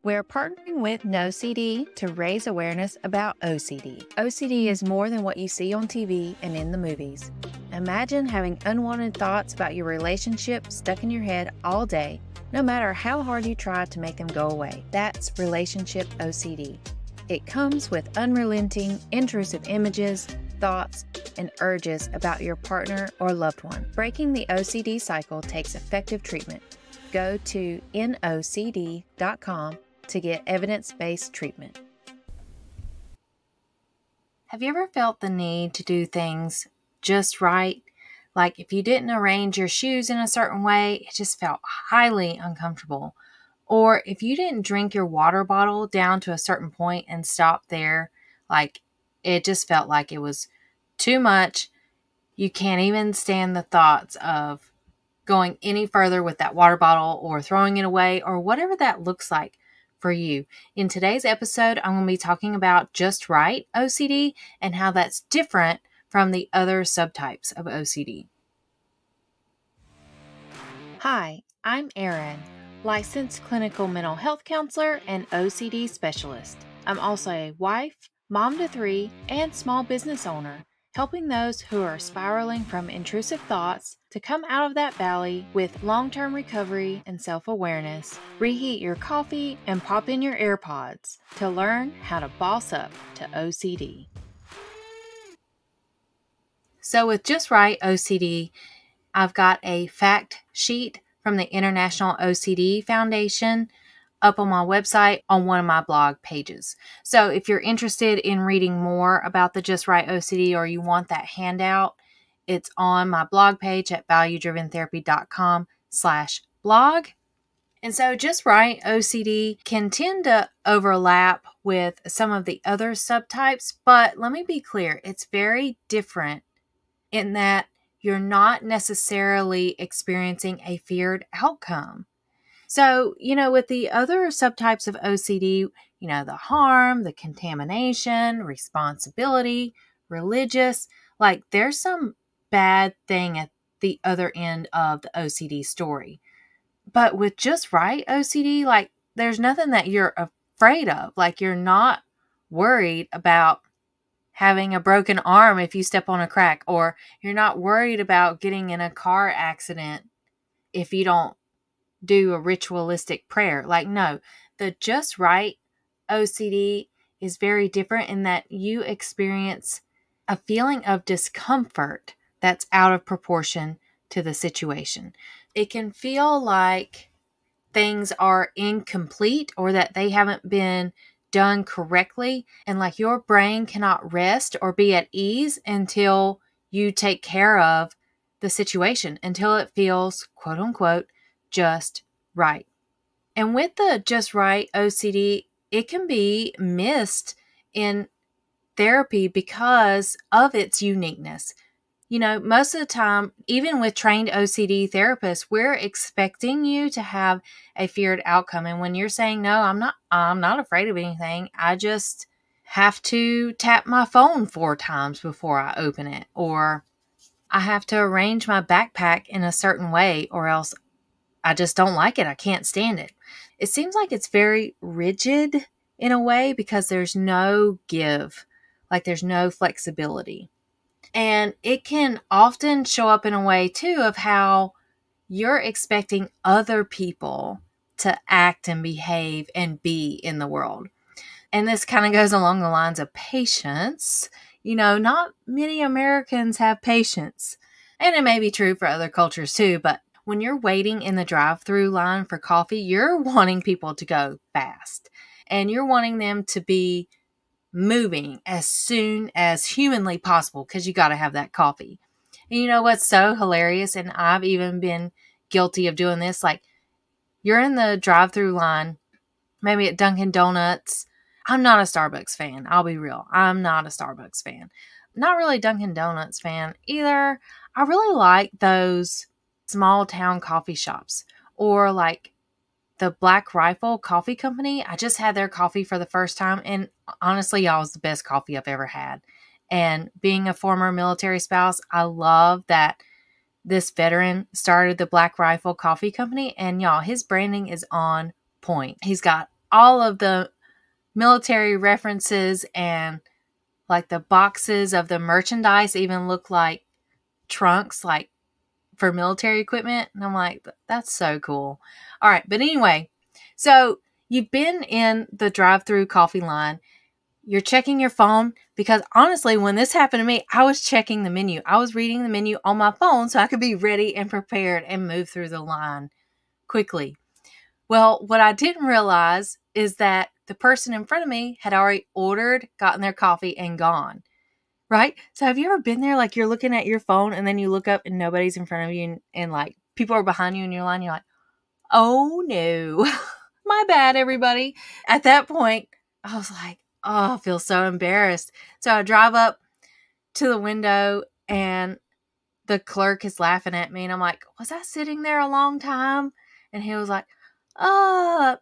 We're partnering with NoCD to raise awareness about OCD. OCD is more than what you see on TV and in the movies. Imagine having unwanted thoughts about your relationship stuck in your head all day, no matter how hard you try to make them go away. That's relationship OCD. It comes with unrelenting, intrusive images, thoughts, and urges about your partner or loved one. Breaking the OCD cycle takes effective treatment. Go to nocd.com to get evidence-based treatment. Have you ever felt the need to do things just right? Like if you didn't arrange your shoes in a certain way, it just felt highly uncomfortable. Or if you didn't drink your water bottle down to a certain point and stop there, like it just felt like it was too much. You can't even stand the thoughts of going any further with that water bottle or throwing it away or whatever that looks like for you. In today's episode, I'm going to be talking about just right OCD and how that's different from the other subtypes of OCD. Hi, I'm Erin, licensed clinical mental health counselor and OCD specialist. I'm also a wife, mom to 3, and small business owner, helping those who are spiraling from intrusive thoughts to come out of that valley with long-term recovery and self-awareness. Reheat your coffee and pop in your AirPods to learn how to boss up to OCD. So with Just Right OCD, I've got a fact sheet from the International OCD Foundation up on my website on one of my blog pages. So if you're interested in reading more about the Just Right OCD or you want that handout, it's on my blog page at valuedriventherapy.com/blog. And so Just Right OCD can tend to overlap with some of the other subtypes, but let me be clear, it's very different in that you're not necessarily experiencing a feared outcome. So, with the other subtypes of OCD, the harm, the contamination, responsibility, religious, like there's some bad thing at the other end of the OCD story. But with Just Right OCD, like there's nothing that you're afraid of. Like you're not worried about having a broken arm if you step on a crack, or you're not worried about getting in a car accident if you don't do a ritualistic prayer. Like, no, the Just Right OCD is very different in that you experience a feeling of discomfort that's out of proportion to the situation. It can feel like things are incomplete or that they haven't been done correctly, and like your brain cannot rest or be at ease until you take care of the situation, until it feels, quote unquote, just right. And with the Just Right OCD, it can be missed in therapy because of its uniqueness. Most of the time, even with trained OCD therapists, we're expecting you to have a feared outcome. And when you're saying, no, I'm not afraid of anything. I just have to tap my phone 4 times before I open it, or I have to arrange my backpack in a certain way, or else I just don't like it. I can't stand it. It seems like it's very rigid in a way because there's no give, like there's no flexibility. And it can often show up in a way too of how you're expecting other people to act and behave and be in the world. And this kind of goes along the lines of patience. Not many Americans have patience. And it may be true for other cultures too, but when you're waiting in the drive-thru line for coffee, you're wanting people to go fast. And you're wanting them to be moving as soon as humanly possible because you got to have that coffee. And you know what's so hilarious? And I've even been guilty of doing this. Like you're in the drive-thru line, maybe at Dunkin' Donuts. I'm not a Starbucks fan. I'll be real. I'm not a Starbucks fan. Not really a Dunkin' Donuts fan either. I really like those small town coffee shops, or like the Black Rifle Coffee Company. I just had their coffee for the first time, and honestly, y'all, it was the best coffee I've ever had. And being a former military spouse, I love that this veteran started the Black Rifle Coffee Company, and y'all, his branding is on point. He's got all of the military references and like the boxes of the merchandise even look like trunks, like for military equipment. And I'm like, that's so cool. All right. But anyway, so you've been in the drive-thru coffee line. You're checking your phone because honestly, when this happened to me, I was checking the menu. I was reading the menu on my phone so I could be ready and prepared and move through the line quickly. Well, what I didn't realize is that the person in front of me had already ordered, gotten their coffee, and gone. Right? So have you ever been there, like you're looking at your phone and then you look up and nobody's in front of you and like people are behind you in your line? You're like, oh no, my bad, everybody. At that point, I was like, oh, I feel so embarrassed. So I drive up to the window and the clerk is laughing at me and I'm like, was I sitting there a long time? And he was like, no,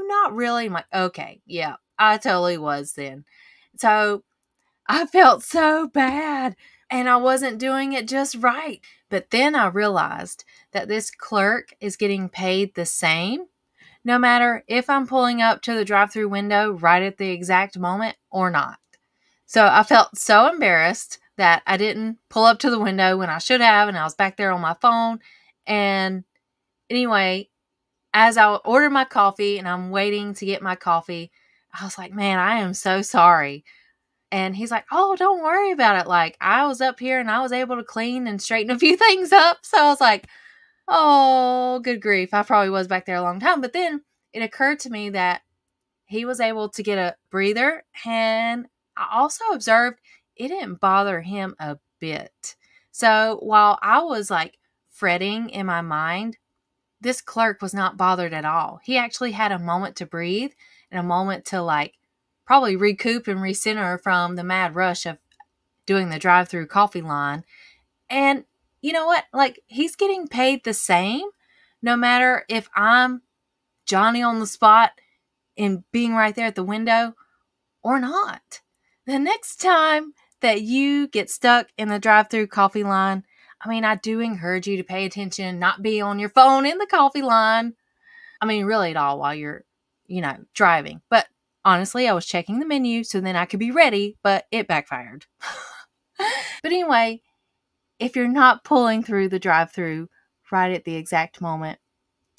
not really. I'm like, okay, yeah, I totally was then. So I felt so bad and I wasn't doing it just right. But then I realized that this clerk is getting paid the same no matter if I'm pulling up to the drive-thru window right at the exact moment or not. So I felt so embarrassed that I didn't pull up to the window when I should have, and I was back there on my phone. And anyway, as I ordered my coffee and I'm waiting to get my coffee, I was like, man, I am so sorry. And he's like, oh, don't worry about it. Like, I was up here and I was able to clean and straighten a few things up. So I was like, oh, good grief. I probably was back there a long time. But then it occurred to me that he was able to get a breather. And I also observed it didn't bother him a bit. So while I was like fretting in my mind, this clerk was not bothered at all. He actually had a moment to breathe and a moment to like probably recoup and recenter from the mad rush of doing the drive-thru coffee line. And you know what? Like, he's getting paid the same no matter if I'm Johnny on the spot and being right there at the window or not. The next time that you get stuck in the drive-thru coffee line, I mean, I do encourage you to pay attention, not be on your phone in the coffee line. I mean, really at all while you're, driving. But honestly, I was checking the menu so then I could be ready, but it backfired. But anyway, if you're not pulling through the drive-thru right at the exact moment,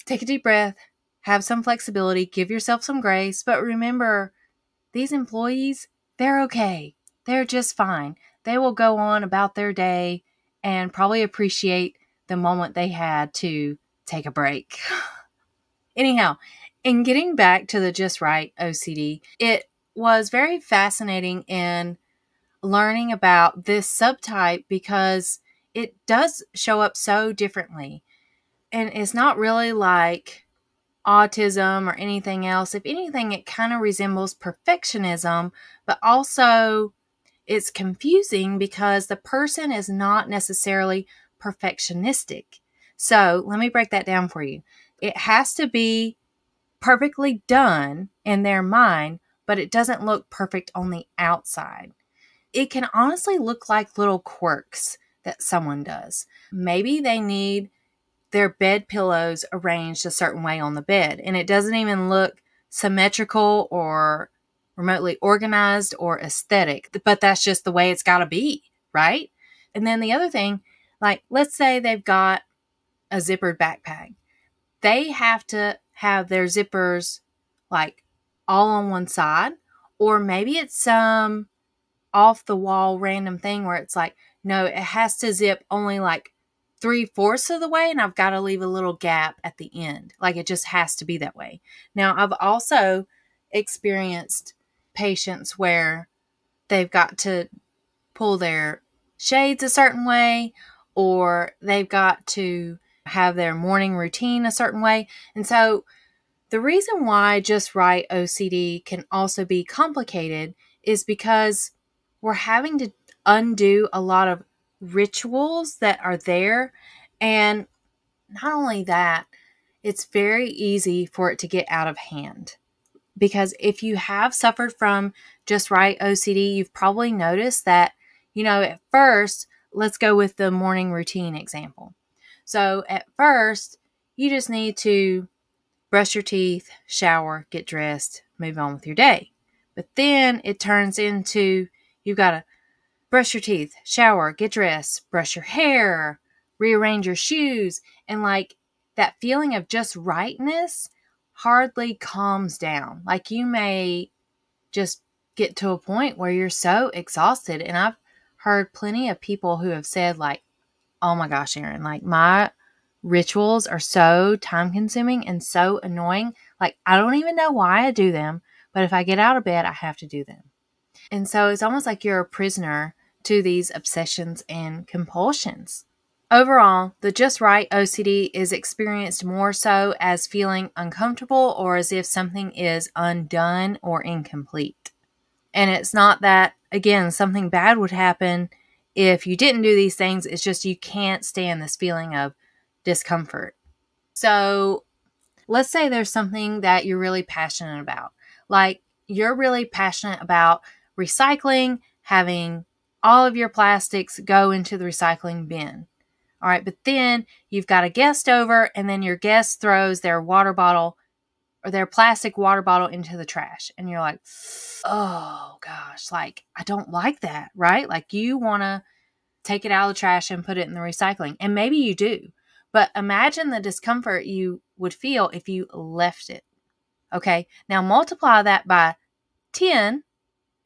take a deep breath, have some flexibility, give yourself some grace, but remember, these employees, they're okay. They're just fine. They will go on about their day and probably appreciate the moment they had to take a break. Anyhow, in getting back to the Just Right OCD, it was very fascinating in learning about this subtype because it does show up so differently. And it's not really like autism or anything else. If anything, it kind of resembles perfectionism, but also it's confusing because the person is not necessarily perfectionistic. So let me break that down for you. It has to be perfectly done in their mind, but it doesn't look perfect on the outside. It can honestly look like little quirks that someone does. Maybe they need their bed pillows arranged a certain way on the bed, and it doesn't even look symmetrical or remotely organized or aesthetic, but that's just the way it's got to be, right? And then the other thing, like let's say they've got a zippered backpack. They have to have their zippers like all on one side, or maybe it's some off the wall random thing where it's like, no, it has to zip only like 3/4 of the way and I've got to leave a little gap at the end. Like it just has to be that way. Now, I've also experienced patients where they've got to pull their shades a certain way, or they've got to have their morning routine a certain way. And so the reason why Just Right OCD can also be complicated is because we're having to undo a lot of rituals that are there. And not only that, it's very easy for it to get out of hand. Because if you have suffered from Just Right OCD, you've probably noticed that, at first, let's go with the morning routine example. So at first, you just need to brush your teeth, shower, get dressed, move on with your day. But then it turns into you've got to brush your teeth, shower, get dressed, brush your hair, rearrange your shoes. And like that feeling of just rightness hardly calms down. Like you may just get to a point where you're so exhausted. And I've heard plenty of people who have said like, oh my gosh, Erin, like my rituals are so time consuming and so annoying. Like I don't even know why I do them, but if I get out of bed, I have to do them. And so it's almost like you're a prisoner to these obsessions and compulsions. Overall, the just right OCD is experienced more so as feeling uncomfortable or as if something is undone or incomplete. And it's not that, again, something bad would happen if you didn't do these things. It's just you can't stand this feeling of discomfort. So let's say there's something that you're really passionate about. Like you're really passionate about recycling, having all of your plastics go into the recycling bin. All right, but then you've got a guest over and then your guest throws their water bottle or their plastic water bottle into the trash. And you're like, oh gosh, like I don't like that, right? Like you want to take it out of the trash and put it in the recycling. And maybe you do. But imagine the discomfort you would feel if you left it. Okay, now multiply that by 10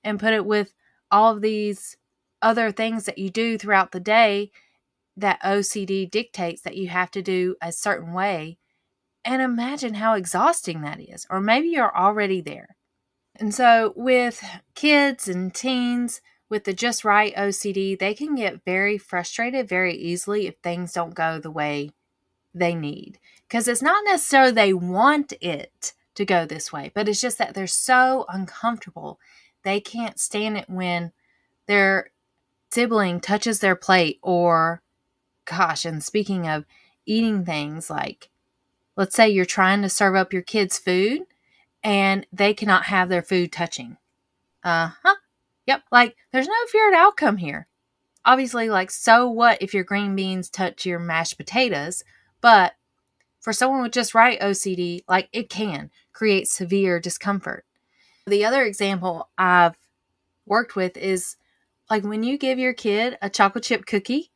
and put it with all of these other things that you do throughout the day that OCD dictates that you have to do a certain way. And imagine how exhausting that is. Or maybe you're already there. And so with kids and teens, with the just right OCD, they can get very frustrated very easily if things don't go the way they need. Because it's not necessarily they want it to go this way, but it's just that they're so uncomfortable. They can't stand it when their sibling touches their plate or, gosh, and speaking of eating things, like let's say you're trying to serve up your kids' food and they cannot have their food touching. Yep, like there's no feared outcome here. Obviously, like, so what if your green beans touch your mashed potatoes? But for someone with just right OCD, like it can create severe discomfort. The other example I've worked with is like when you give your kid a chocolate chip cookie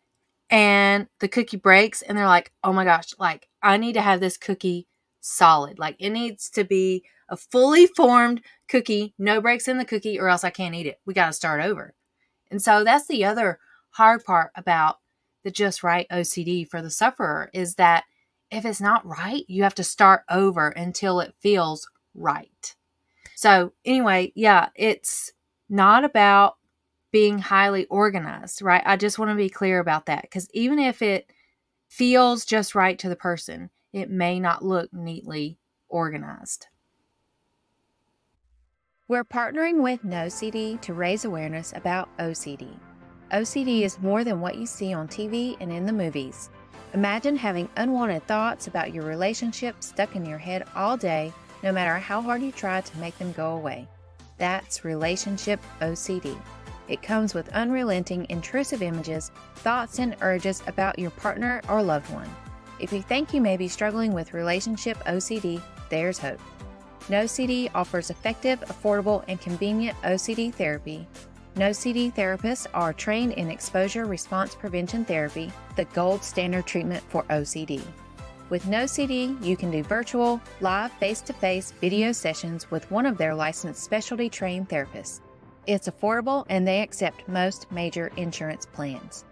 and the cookie breaks and they're like, oh my gosh, like I need to have this cookie solid. Like it needs to be a fully formed cookie, no breaks in the cookie, or else I can't eat it. We got to start over. And so that's the other hard part about the just right OCD for the sufferer is that if it's not right, you have to start over until it feels right. So anyway, yeah, it's not about being highly organized, right? I just want to be clear about that because even if it feels just right to the person, it may not look neatly organized. We're partnering with NoCD to raise awareness about OCD. OCD is more than what you see on TV and in the movies. Imagine having unwanted thoughts about your relationship stuck in your head all day, no matter how hard you try to make them go away. That's relationship OCD. It comes with unrelenting, intrusive images, thoughts, and urges about your partner or loved one. If you think you may be struggling with relationship OCD, there's hope. NoCD offers effective, affordable, and convenient OCD therapy. NoCD therapists are trained in exposure response prevention therapy, the gold standard treatment for OCD. With NoCD, you can do virtual, live face-to-face video sessions with one of their licensed specialty trained therapists. It's affordable and they accept most major insurance plans.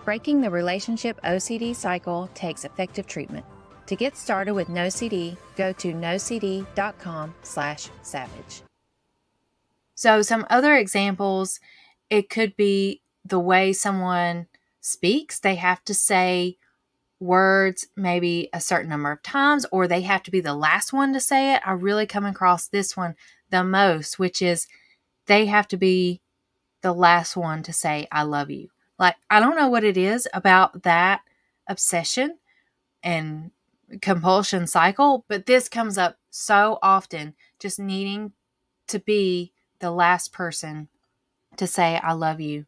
Breaking the relationship OCD cycle takes effective treatment. To get started with NoCD, go to nocd.com/savage. So some other examples, it could be the way someone speaks. They have to say words maybe a certain number of times, or they have to be the last one to say it. I really come across this one the most, which is they have to be the last one to say, I love you. Like, I don't know what it is about that obsession and compulsion cycle, but this comes up so often, just needing to be the last person to say, I love you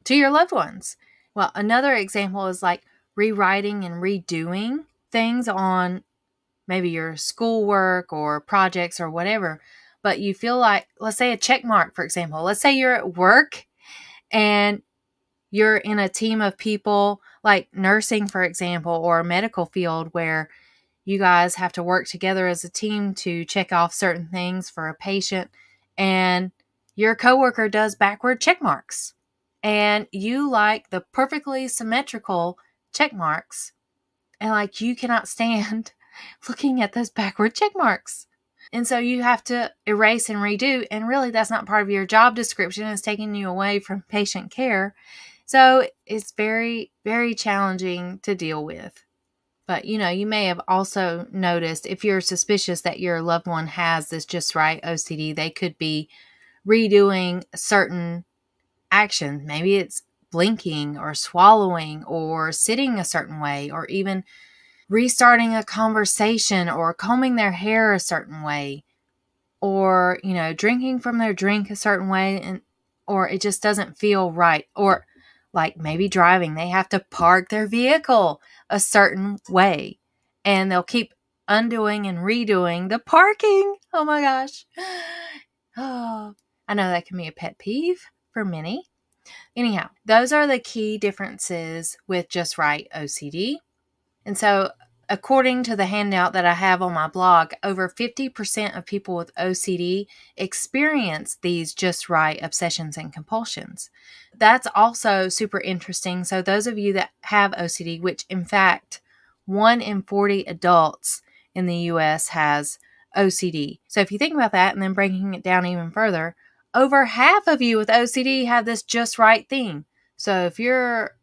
to your loved ones. Well, another example is like rewriting and redoing things on maybe your schoolwork or projects or whatever, but you feel like, let's say a check mark, for example. Let's say you're at work and you're in a team of people, like nursing, for example, or a medical field where you guys have to work together as a team to check off certain things for a patient, and your coworker does backward check marks, and you like the perfectly symmetrical check marks, and like you cannot stand looking at those backward check marks. And so you have to erase and redo, and really that's not part of your job description. It's taking you away from patient care. So it's very, very challenging to deal with. But, you may have also noticed, if you're suspicious that your loved one has this just right OCD, they could be redoing certain actions. Maybe it's blinking or swallowing or sitting a certain way, or even restarting a conversation or combing their hair a certain way, or, drinking from their drink a certain way, and or it just doesn't feel right. Or like maybe driving, they have to park their vehicle a certain way, and they'll keep undoing and redoing the parking. Oh my gosh. Oh, I know that can be a pet peeve for many. Anyhow, those are the key differences with just right OCD. And so, according to the handout that I have on my blog, over 50% of people with OCD experience these just right obsessions and compulsions. That's also super interesting. So those of you that have OCD, which in fact, 1 in 40 adults in the US has OCD. So if you think about that and then breaking it down even further, over half of you with OCD have this just right thing. So if you're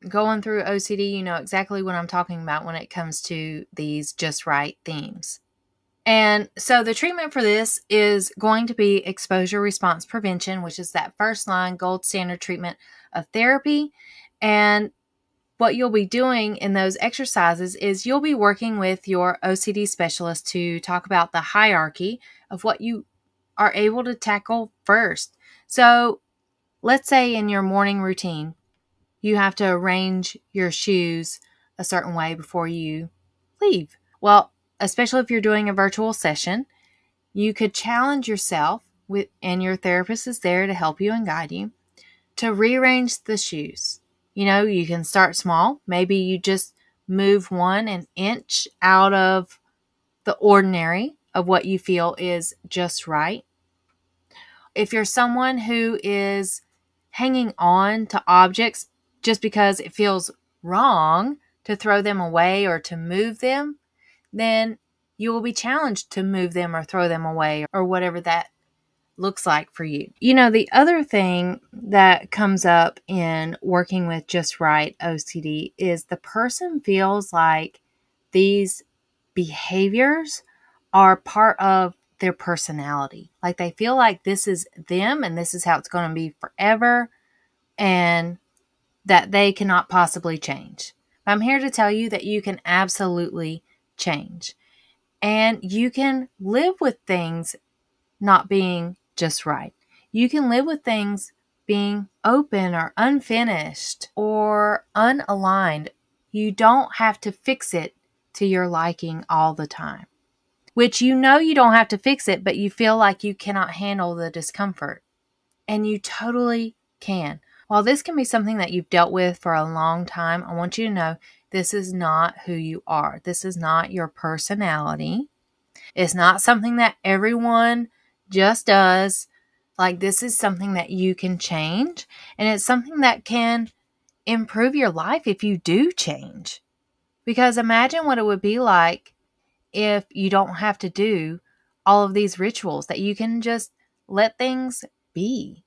going through OCD, you know exactly what I'm talking about when it comes to these just right themes. And so the treatment for this is going to be exposure response prevention, which is that first line gold standard treatment of therapy. And what you'll be doing in those exercises is you'll be working with your OCD specialist to talk about the hierarchy of what you are able to tackle first. So let's say in your morning routine, you have to arrange your shoes a certain way before you leave. Well, especially if you're doing a virtual session, you could challenge yourself and your therapist is there to help you and guide you to rearrange the shoes. You can start small. Maybe you just move an inch out of the ordinary of what you feel is just right. If you're someone who is hanging on to objects just because it feels wrong to throw them away or to move them, then you will be challenged to move them or throw them away or whatever that looks like for you. The other thing that comes up in working with just right OCD is the person feels like these behaviors are part of their personality. Like they feel like this is them and this is how it's going to be forever, and that they cannot possibly change. I'm here to tell you that you can absolutely change. And you can live with things not being just right. You can live with things being open or unfinished or unaligned. You don't have to fix it to your liking all the time. Which you don't have to fix it, but you feel like you cannot handle the discomfort. And you totally can. While this can be something that you've dealt with for a long time, I want you to know this is not who you are. This is not your personality. It's not something that everyone just does. Like, this is something that you can change, and it's something that can improve your life if you do change. Because imagine what it would be like if you don't have to do all of these rituals, that you can just let things be.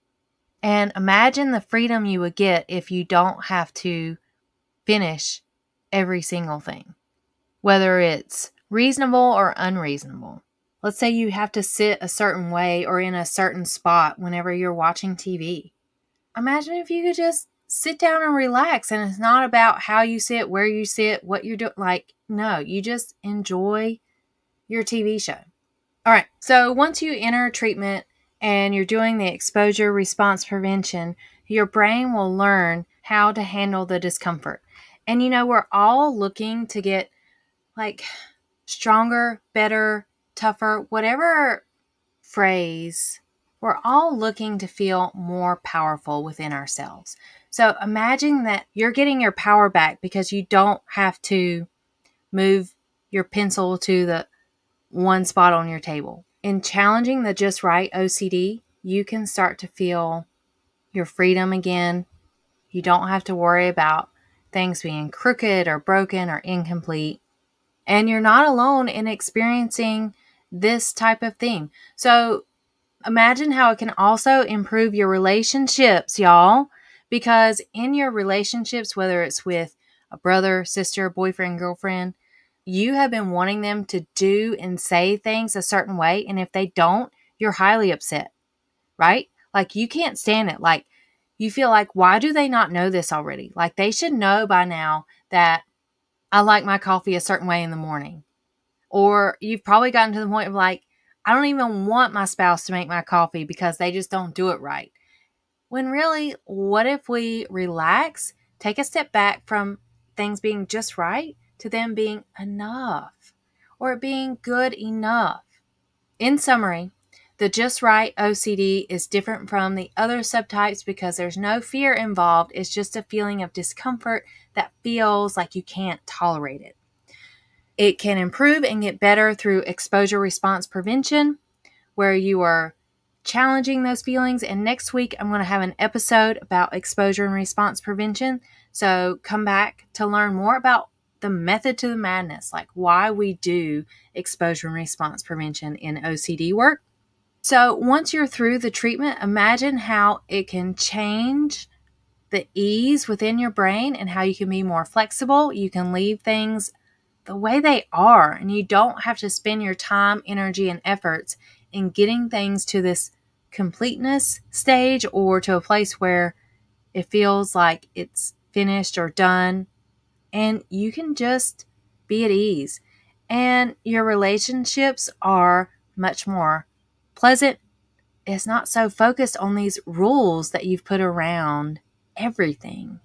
And imagine the freedom you would get if you don't have to finish every single thing, whether it's reasonable or unreasonable. Let's say you have to sit a certain way or in a certain spot whenever you're watching TV. Imagine if you could just sit down and relax, and it's not about how you sit, where you sit, what you're doing. No, you just enjoy your TV show. All right, so once you enter treatment and you're doing the exposure response prevention, your brain will learn how to handle the discomfort. And we're all looking to get stronger, better, tougher, whatever phrase, we're all looking to feel more powerful within ourselves. So imagine that you're getting your power back because you don't have to move your pencil to the one spot on your table. In challenging the Just Right OCD, you can start to feel your freedom again. You don't have to worry about things being crooked or broken or incomplete. And you're not alone in experiencing this type of thing. So imagine how it can also improve your relationships, y'all. Because in your relationships, whether it's with a brother, sister, boyfriend, girlfriend, you have been wanting them to do and say things a certain way. And if they don't, you're highly upset, right? Like you can't stand it. Like you feel like, why do they not know this already? Like they should know by now that I like my coffee a certain way in the morning. Or you've probably gotten to the point of like, I don't even want my spouse to make my coffee because they just don't do it right. When really, what if we relax, take a step back from things being just right to them being enough or being good enough? In summary, the Just Right OCD is different from the other subtypes because there's no fear involved. It's just a feeling of discomfort that feels like you can't tolerate it. It can improve and get better through exposure response prevention, where you are challenging those feelings. And next week, I'm going to have an episode about exposure and response prevention. So come back to learn more about the method to the madness, like why we do exposure and response prevention in OCD work. So once you're through the treatment, imagine how it can change the ease within your brain and how you can be more flexible. You can leave things the way they are, and you don't have to spend your time, energy, and efforts in getting things to this completeness stage or to a place where it feels like it's finished or done, and you can just be at ease. And your relationships are much more pleasant. It's not so focused on these rules that you've put around everything.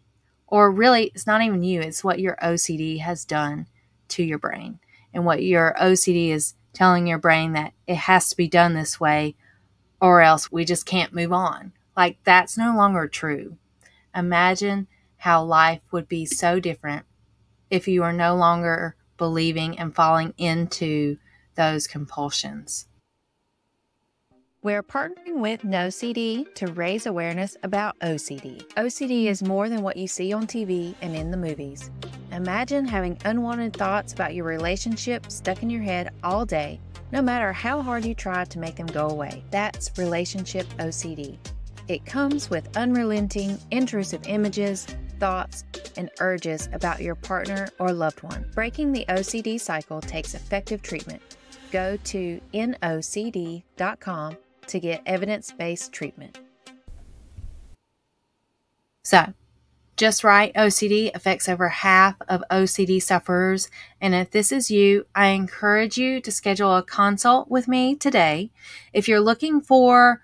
Or really, it's not even you, it's what your OCD has done to your brain. And what your OCD is telling your brain that it has to be done this way or else we just can't move on. Like that's no longer true. Imagine how life would be so different if you are no longer believing and falling into those compulsions. We're partnering with NoCD to raise awareness about OCD. OCD is more than what you see on TV and in the movies. Imagine having unwanted thoughts about your relationship stuck in your head all day, no matter how hard you try to make them go away. That's relationship OCD. It comes with unrelenting, intrusive images, thoughts, and urges about your partner or loved one. Breaking the OCD cycle takes effective treatment. Go to nocd.com to get evidence-based treatment. So, Just Right OCD affects over half of OCD sufferers, and if this is you, I encourage you to schedule a consult with me today. If you're looking for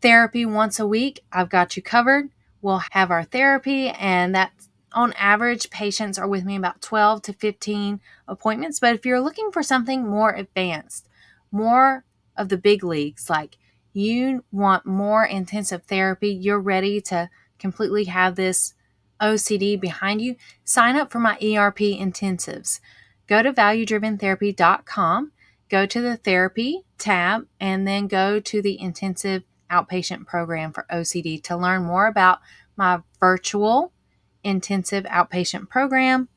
therapy once a week, I've got you covered. We'll have our therapy, and that's on average, patients are with me about 12 to 15 appointments. But if you're looking for something more advanced, more of the big leagues, like you want more intensive therapy, you're ready to completely have this OCD behind you, sign up for my ERP intensives. Go to valuedriventherapy.com, go to the therapy tab, and then go to the intensive outpatient program for OCD to learn more about my virtual intensive outpatient program.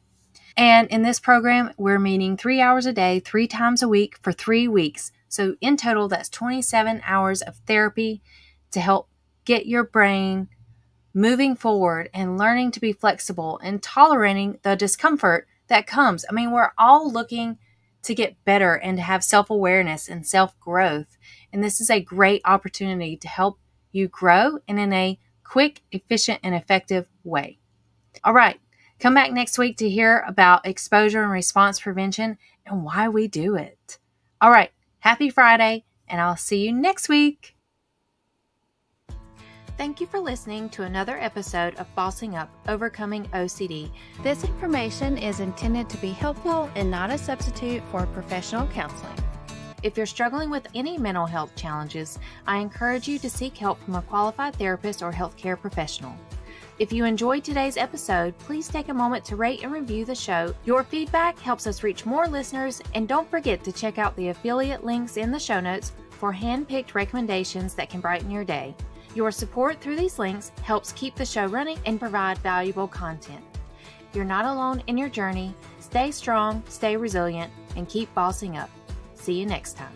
And in this program, we're meeting 3 hours a day, 3 times a week for 3 weeks. So in total, that's 27 hours of therapy to help get your brain moving forward and learning to be flexible and tolerating the discomfort that comes. I mean, we're all looking to get better and to have self-awareness and self-growth. And this is a great opportunity to help you grow and in a quick, efficient, and effective way. All right, come back next week to hear about exposure and response prevention and why we do it. All right, happy Friday, and I'll see you next week. Thank you for listening to another episode of Bossing Up, Overcoming OCD. This information is intended to be helpful and not a substitute for professional counseling. If you're struggling with any mental health challenges, I encourage you to seek help from a qualified therapist or healthcare professional. If you enjoyed today's episode, please take a moment to rate and review the show. Your feedback helps us reach more listeners, and don't forget to check out the affiliate links in the show notes for hand-picked recommendations that can brighten your day. Your support through these links helps keep the show running and provide valuable content. You're not alone in your journey. Stay strong, stay resilient, and keep bossing up. See you next time.